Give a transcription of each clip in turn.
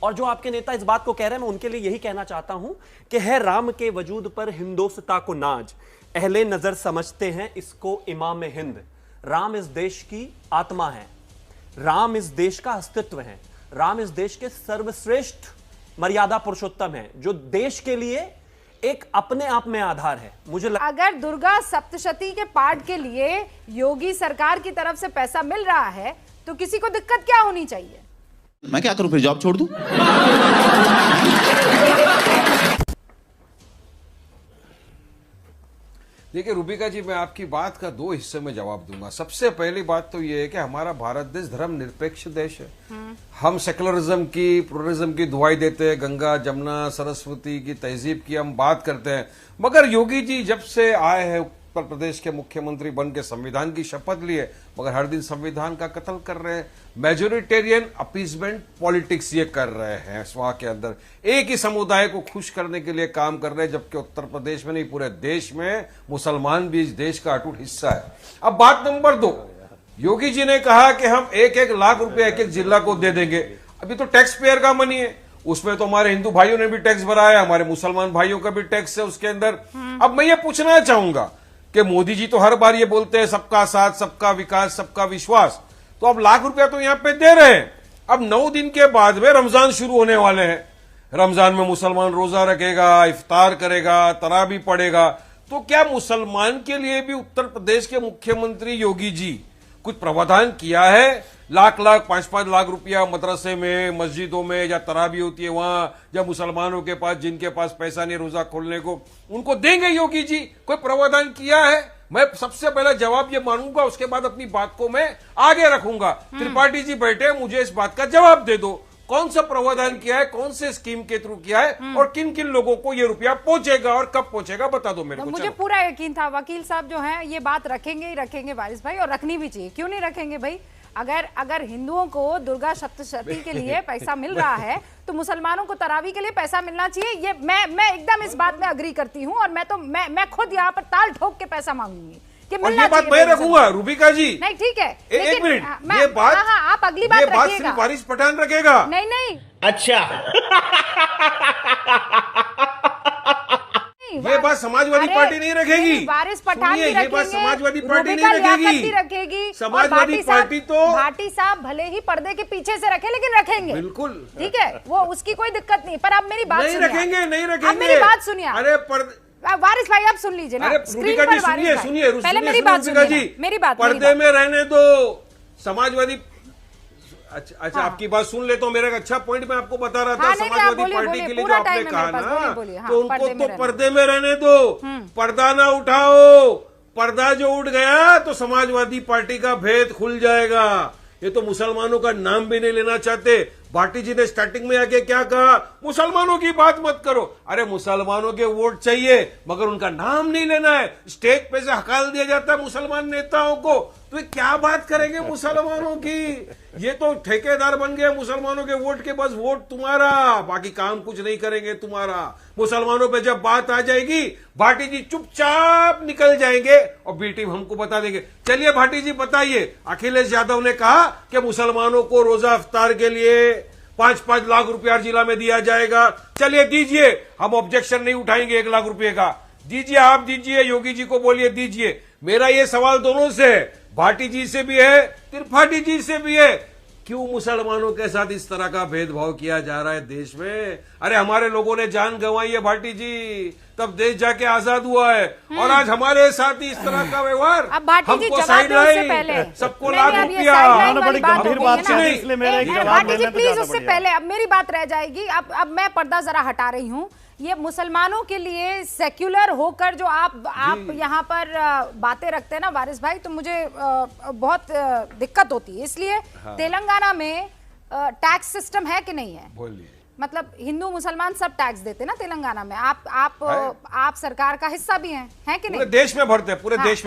और जो आपके नेता इस बात को कह रहे हैं, मैं उनके लिए यही कहना चाहता हूं कि है राम के वजूद पर हिंदोस्ता को नाज, अहले नजर समझते हैं इसको इमाम हिंद। राम इस देश की आत्मा है, राम इस देश का अस्तित्व है, राम इस देश के सर्वश्रेष्ठ मर्यादा पुरुषोत्तम है, जो देश के लिए एक अपने आप में आधार है। अगर दुर्गा सप्तशती के पाठ के लिए योगी सरकार की तरफ से पैसा मिल रहा है तो किसी को दिक्कत क्या होनी चाहिए? मैं क्या करूं, फिर जॉब छोड़ दूं? देखिए रूबिका जी, मैं आपकी बात का दो हिस्से में जवाब दूंगा। सबसे पहली बात तो ये है कि हमारा भारत देश धर्मनिरपेक्ष देश है। हम सेकुलरिज्म की, प्लुरलिज्म की दुआई देते हैं, गंगा जमुना सरस्वती की तहजीब की हम बात करते हैं। मगर योगी जी जब से आए हैं उत्तर प्रदेश के मुख्यमंत्री बन के संविधान की शपथ लिए, मगर हर दिन संविधान का कत्ल कर रहे हैं। मेजोरिटेरियन अपीजमेंट पॉलिटिक्स ये कर रहे हैं वहां के अंदर, एक ही समुदाय को खुश करने के लिए काम कर रहे हैं, जबकि उत्तर प्रदेश में नहीं पूरे देश में मुसलमान भी इस देश का अटूट हिस्सा है। अब बात नंबर 2, योगी जी ने कहा कि हम 1-1 लाख रुपए एक जिला को दे देंगे। अभी तो टैक्स पेयर का मनी है, उसमें तो हमारे हिंदू भाइयों ने भी टैक्स भरा है, हमारे मुसलमान भाइयों का भी टैक्स है उसके अंदर। अब मैं ये पूछना चाहूंगा कि मोदी जी तो हर बार ये बोलते हैं सबका साथ, सबका विकास, सबका विश्वास, तो अब लाख रुपया तो यहां पे दे रहे हैं। अब 9 दिन के बाद में रमजान शुरू होने वाले हैं, रमजान में मुसलमान रोजा रखेगा, इफ्तार करेगा, तरावी पढ़ेगा, तो क्या मुसलमान के लिए भी उत्तर प्रदेश के मुख्यमंत्री योगी जी कुछ प्रावधान किया है? लाख 5-5 लाख रुपया मदरसे में, मस्जिदों में या तरावी होती है वहां, जब मुसलमानों के पास, जिनके पास पैसा नहीं रोजा खोलने को, उनको देंगे योगी जी? कोई प्रावधान किया है? मैं सबसे पहले जवाब ये मानूंगा, उसके बाद अपनी बात को मैं आगे रखूंगा। त्रिपाठी जी बैठे, मुझे इस बात का जवाब दे दो, कौन सा प्रावधान किया है, कौन से स्कीम के थ्रू किया है, और किन किन लोगों को ये रुपया पहुंचेगा और कब पहुंचेगा, बता दो मेरे को। मुझे पूरा यकीन था वकील साहब जो हैं ये बात रखेंगे ही रखेंगे वारिस भाई, और रखनी भी चाहिए। क्यों नहीं रखेंगे भाई? अगर हिंदुओं को दुर्गा सप्तशती के लिए पैसा मिल रहा है तो मुसलमानों को तरावी के लिए पैसा मिलना चाहिए। ये मैं एकदम इस बात में अग्री करती हूँ, और मैं खुद यहाँ पर ताल ठोक के पैसा मांगूंगी कि मिलना चाहिए। बात मैं रखूंगा रूबिका जी। नहीं ठीक है, एक मिनट, ये बात, हाँ आप अगली बात रखिएगा। सिर्फ वारिस पठान रखेगा? नहीं अच्छा। ये बात समाजवादी पार्टी नहीं रखेगी। वारिस पठान भी रखेंगे, ये बात समाजवादी पार्टी नहीं रखेगी। समाजवादी पार्टी तो भाटी साहब भले ही पर्दे के पीछे से रखे, लेकिन रखेंगे बिल्कुल, ठीक है, वो उसकी कोई दिक्कत नहीं। पर आप मेरी बात नहीं रखेंगे, नहीं रखेंगे। आप मेरी बात सुनिए। अरे वारिस भाई आप सुन लीजिए ना, रूबिका जी सुनिए, पहले मेरी बात सुनिए, मेरी बात पर्दे में रहने दो समाजवादी। अच्छा आपकी बात सुन ले तो मेरा एक अच्छा पॉइंट मैं आपको बता रहा था। समाजवादी पार्टी के लिए जो आपने कहा ना, तो उनको तो पर्दे में रहने दो, पर्दा ना उठाओ। पर्दा जो उठ गया तो समाजवादी पार्टी का भेद खुल जाएगा। ये तो मुसलमानों का नाम भी नहीं लेना चाहते। भाटी जी ने स्टार्टिंग में आके क्या कहा, मुसलमानों की बात मत करो। अरे मुसलमानों के वोट चाहिए, मगर उनका नाम नहीं लेना है। स्टेज पे से हकाल दिया जाता है मुसलमान नेताओं को, तो ये क्या बात करेंगे मुसलमानों की? ये तो ठेकेदार बन गए मुसलमानों के वोट के, बस वोट तुम्हारा, बाकी काम कुछ नहीं करेंगे तुम्हारा। मुसलमानों पे जब बात आ जाएगी, भाटी जी चुपचाप निकल जाएंगे और बी टीम हमको बता देंगे। चलिए भाटी जी बताइए, अखिलेश यादव ने कहा कि मुसलमानों को रोजा इफ्तार के लिए 5-5 लाख रुपया जिला में दिया जाएगा। चलिए दीजिए, हम ऑब्जेक्शन नहीं उठाएंगे 1 लाख रुपए का। दीजिए, आप दीजिए, योगी जी को बोलिए दीजिए। मेरा ये सवाल दोनों से है, भाटी जी से भी है, त्रिपाठी जी से भी है, क्यों मुसलमानों के साथ इस तरह का भेदभाव किया जा रहा है देश में? अरे हमारे लोगों ने जान गंवाई है भाटी जी, तब देश जाके आजाद हुआ है, और आज हमारे साथ ही इस तरह का व्यवहार। अब भाटी जी साइड लाइन, सबको लाख रुपया। भाटी जी प्लीज उससे पहले अब मेरी बात रह जाएगी। अब मैं पर्दा जरा हटा रही हूँ। ये मुसलमानों के लिए सेक्युलर होकर जो आप यहाँ पर बातें रखते हैं ना वारिस भाई, तो मुझे बहुत दिक्कत होती है। इसलिए तेलंगाना में टैक्स सिस्टम है कि नहीं है? बोलिए। मतलब हिंदू मुसलमान सब टैक्स देते हैं ना तेलंगाना में। आप सरकार का हिस्सा भी हैं कि नहीं? पूरे देश में भरते हैं, पूरे देश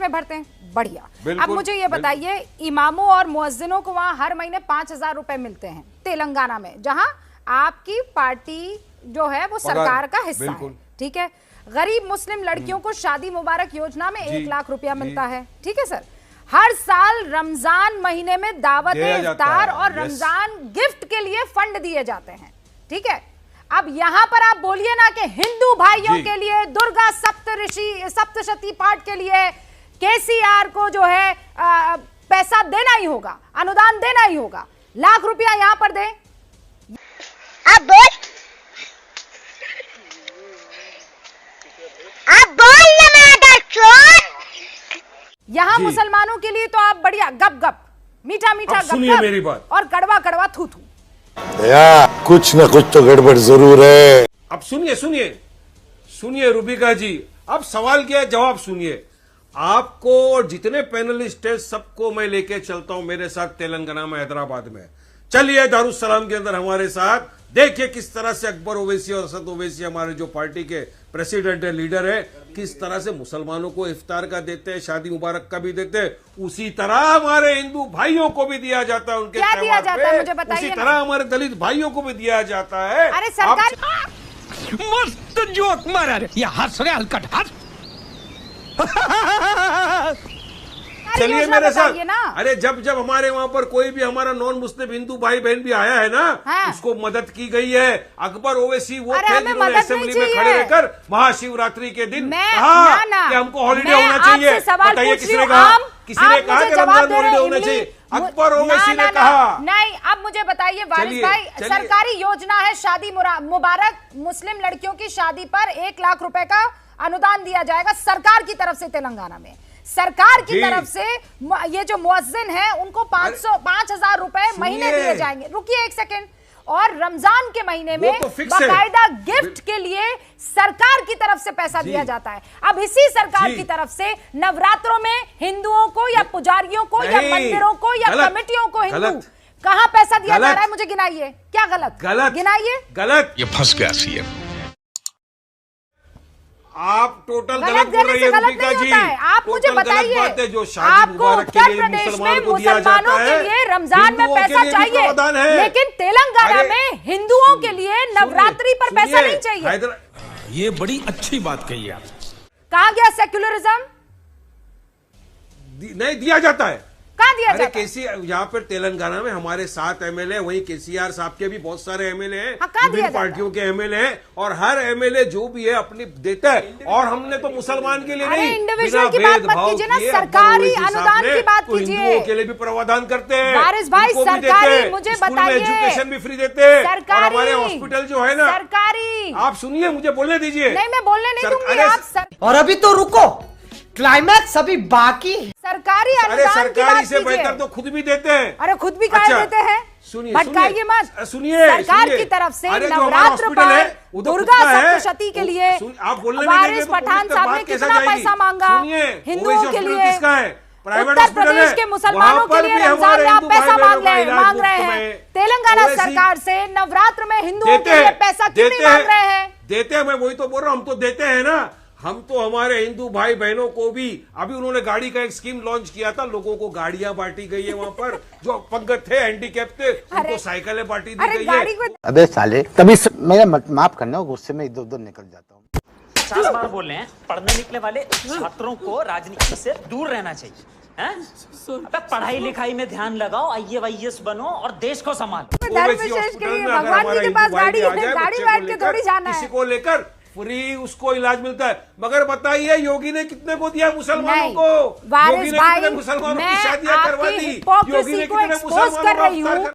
में भरते हैं। बढ़िया। अब मुझे ये बताइए, इमामों और मुअज्जिनों को वहां हर महीने 5,000 रुपए मिलते हैं तेलंगाना में, जहां आपकी पार्टी जो है वो सरकार का हिस्सा है, ठीक है। गरीब मुस्लिम लड़कियों को शादी मुबारक योजना में 1 लाख रुपया मिलता है, ठीक है सर। हर साल रमजान महीने में दावत दिया जाता इफ्तार है, और यस। रमजान गिफ्ट के लिए फंड दिए जाते हैं, ठीक है। अब यहां पर आप बोलिए ना कि हिंदू भाइयों जी। के लिए दुर्गा सप्तशती पाठ के लिए केसीआर को जो है पैसा देना ही होगा, अनुदान देना ही होगा, लाख रुपया यहां पर दे। अब बोल ना चोर। यहां मुसलमानों के लिए तो आप बढ़िया गप गप, मीठा मीठा अब गप सुनिए गप मेरी बात। और कड़वा कड़वा थू थू। दया, कुछ न कुछ तो गड़बड़ जरूर है। अब सुनिए रूबिका जी, अब सवाल क्या है, जवाब सुनिए। आपको और जितने पैनलिस्ट हैं सबको मैं लेके चलता हूं मेरे साथ तेलंगाना में, हैदराबाद में। चलिए दारुसलाम के अंदर हमारे साथ, देखिए किस तरह से अकबर ओवैसी और असद ओवैसी हमारे जो पार्टी के प्रेसिडेंट है, लीडर है, किस तरह से मुसलमानों को इफ्तार का देते हैं, शादी मुबारक का भी देते हैं। उसी तरह हमारे हिंदू भाइयों को भी दिया जाता है उनके क्या दिया त्योहार जाता है, पे। मुझे बताइए उसी ना। तरह हमारे दलित भाइयों को भी दिया जाता है। अरे आप- सरकार मस्त जोक मारा रे, या हंस रे हलकट हंस। चलिए योजना मेरे साथ। बताइए ना। अरे जब हमारे वहां पर कोई भी हमारा नॉन मुस्लिम हिंदू भाई बहन भी आया है ना, हाँ। उसको मदद की गई है। अकबर ओवैसी वो अरे थे हमें जिन्होंने मदद असेंबली नहीं में खड़े चाहिए। रहकर महाशिवरात्रि के दिन मैं कहा ना कि हमको हॉलीडे मैं होना चाहिए। आपसे सवाल बताइए पूछ किसने रही हूँ, कहा? आप- किसी ने आप कहा मुझे कि जवाब रमजान दे रहे हॉलीडे हैं, होना इमली। चाहिए? अकबर ओवैसी ना, ने कहा। नहीं, अब मुझे बताइए वारिस चलिए, भाई, चलिए। सरकारी योजना है शादी मुबारक, मुस्लिम लड़कियों की शादी पर 1 लाख रुपए का अनुदान दिया जाएगा सरकार की तरफ से। तेलंगाना में सरकार की जी। तरफ से ये जो मुअज्जिन है उनको 5,000 रुपए महीने सुनिए। दिए जाएंगे। रुकिए एक सेकेंड। और रमजान के महीने में तो फिक्स है। बाकायदा गिफ्ट के लिए सरकार की तरफ से पैसा दिया जाता है। अब इसी सरकार जी। की तरफ से नवरात्रों में हिंदुओं को या पुजारियों को या नहीं, मंदिरों को या गलत, कमेटियों को हिंदू गलत। कहां पैसा दिया जा गलत। रहा है? मुझे गिनाइए, क्या गलत गलत गिनाइए। गलत। ये फंस गया सीएम। आप टोटल गलत गलत बोल देने रही से है गलत रूबिका नहीं जी। होता है। आप मुझे टोटल गलत बताइए, बात है। जो शादी आपको मुबारक के उत्तर लिए प्रदेश मुसलमान में को दिया जाता मुसलमानों के है, लिए रमजान में हिंदुओं के पैसा लिए भी चाहिए, प्रावधान है। लेकिन तेलंगाना अरे, में हिंदुओं के लिए नवरात्रि पर पैसा नहीं चाहिए। ये बड़ी अच्छी बात कही आप। कहा गया सेक्युलरिज्म? नहीं दिया जाता है। कहां दिया अरे जाता है? केसी यहाँ पर तेलंगाना में हमारे 7 एमएलए, वहीं केसीआर साहब के भी बहुत सारे एमएलए हैं, हाँ, कहाँ दिया विभिन्न जाता है? पार्टियों के एमएलए हैं, और हर एमएलए जो भी है अपनी देता है। और हमने तो मुसलमान के लिए अरे नहीं, इंडिविजुअल बिना की बात मत भेदभाव कीजिए ना, किए सरकारी अकबर ओवैसी साहब अनुदान ने की बात तो कीजिए। हिंदुओं के लिए भी प्रावधान करते हैं। वारिस भाई, उनको भी देते सरकारी हैं। मुझे स्कूल में बताइए। एजुकेशन भी फ्री देते हैं। और सरकारी हमारे हॉस्पिटल जो है ना, सरकारी आप सुनिए, मुझे बोलने दीजिए। नहीं, मैं बोलने नहीं दूंगी। अरे, आप और अभी तो रुको, क्लाइमैक्स अभी बाकी है। सरकारी अरे अनुदान की सरकारी बात से कीजिए। बेहतर तो खुद भी देते हैं। अरे खुद भी काहे अच्छा, देते हैं? सुनिए, भटकाइए मत। सुनिए, सरकार सुनिए। की तरफ से अरे जो हमारा नवरात्र हॉस्पिटल है, पर वो तो दुर्गा खुद का है। सप्तशती के लिए आप बोलने नहीं देंगे वारिस तो पठान पुलिस तक साहब ने बात कैसे कितना जाएगी? पैसा मांगा सुनिए, हिंदुओं ओवैसी के हॉस्पिटल लिए? किसका है? प्राइवेट उत्तर हॉस्पिटल प्रदेश है। के मुसलमानों वहाँ के पर लिए भी रमजान हमारे में आप हिंदू पैसा भाई बहनों का इलाज मांग रहे मुफ्त हैं। में। तेलंगाना ओवैसी सरकार से नवरात्र में हिंदुओं देते के लिए हैं, पैसा क्यों नहीं देते मांग रहे हैं? देते हैं, मैं वही तो बोल रहा हूँ, हम तो देते हैं ना। हम तो हमारे हिंदू भाई बहनों को भी, अभी उन्होंने गाड़ी का एक स्कीम लॉन्च किया था, लोगों को गाड़ियां बांटी गई है वहां पर, जो अपंगत थे, हैंडीकैप थे, उनको साइकिलें बांटी दी अरे गई गाड़ी है। को अबे साले, तभी मेरा माफ करना, गुस्से में इधर उधर निकल जाता हूँ। 50 बार बोल रहे हैं, पढ़ने निकले वाले छात्रों को राजनीति से दूर रहना चाहिए। हैं? अबे पढ़ाई लिखाई में ध्यान लगाओ, IAS बनो और देश को संभालो। धर्म ओवैसी विशेष के हॉस्पिटल लिए में अगर भगवान हमारा जी के हिंदू पास भाई गाड़ी भी आ है, जाए, गाड़ी बच्चे को बैठ के लेकर, थोड़ी जाना किसी है। को लेकर फ्री उसको इलाज मिलता है। मगर बताइए, योगी ने कितने को दिया मुसलमानों नहीं, को? वारिस योगी ने भाई, कितने मुसलमानों की मैं शादियां करवा आपकी दी? hypocrisy योगी ने को कितने expose मुसलमानों कर को रही हूँ। अफ्तार